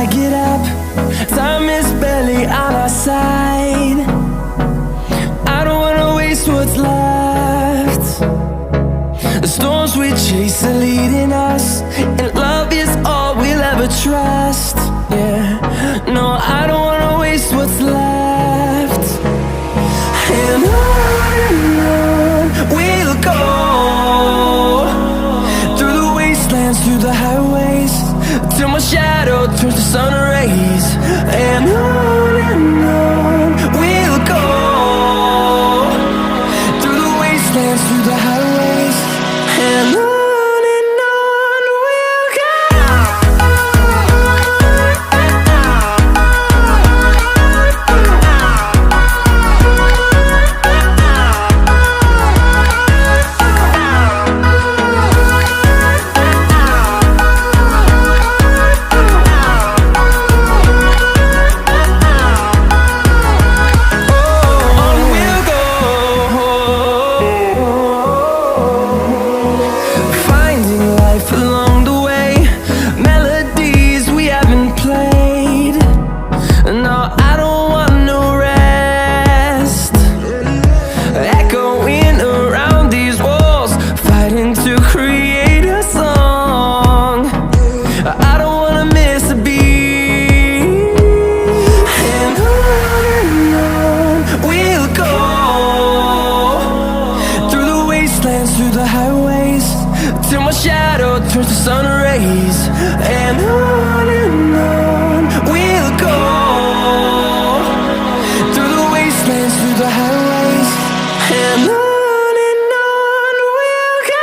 I get up. Time is barely on our side. I don't wanna waste what's left. The storms we chase are leading us, and love is all we'll ever trust. Yeah, no, I don't wanna waste what's left. And on we'll go, through the wastelands, through the highways, till my shadow turns to sun rays. And on we'll go, through the wastelands, through the highways, and on. Through the highways, till my shadow turns to sun rays. And on we'll go, through the wastelands, through the highways, and on we'll go.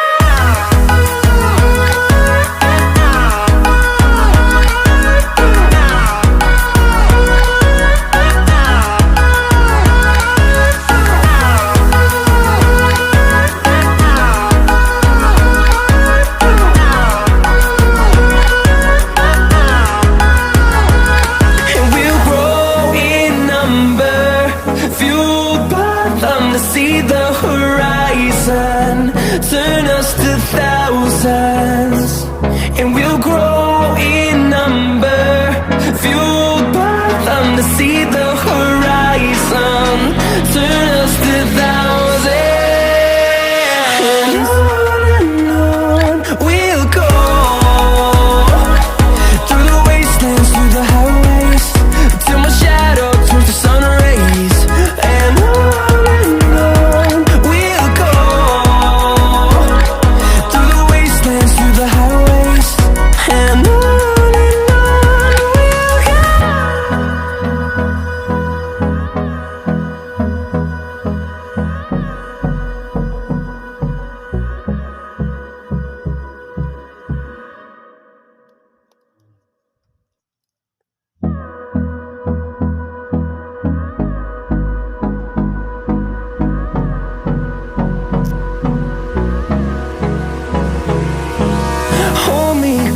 See the horizon, turn us to thousands, and we'll grow in number, fueled by them to see the horizon, turn us to thousands. And on we'll go, through the wastelands, through the highways, till my shadow turns to sun rays. And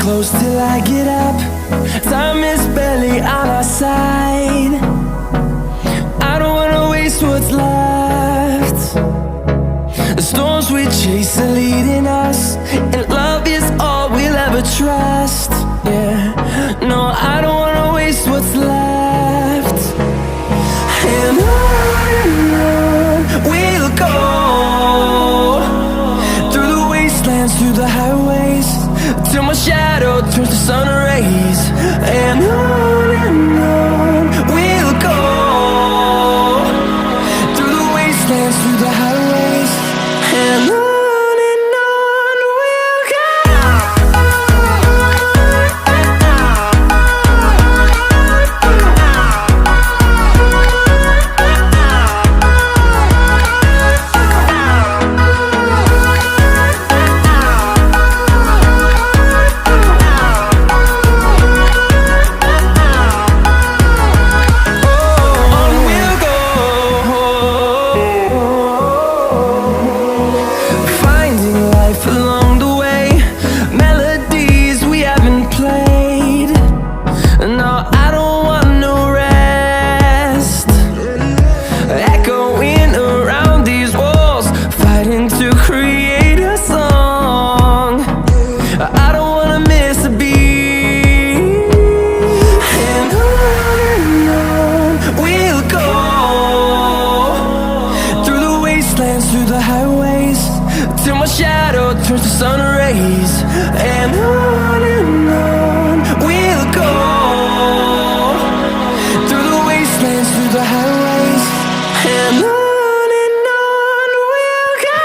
close till I get up. Time is barely on our side. I don't wanna waste what's left. The storms we chase are leading us, and love is all we'll ever trust. Yeah, no, I don't wanna waste what's left. And on we'll go, through the wastelands, through the highways, till my shadow turns to sun rays. And on we'll go, through the wastelands, through the highways, and on. till my shadow turns to sun rays. And on we'll go, through the wastelands, through the highways. And on we'll go.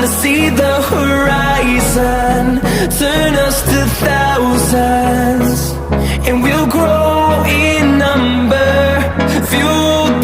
To see the horizon, turn us to thousands, and we'll grow in number, fueled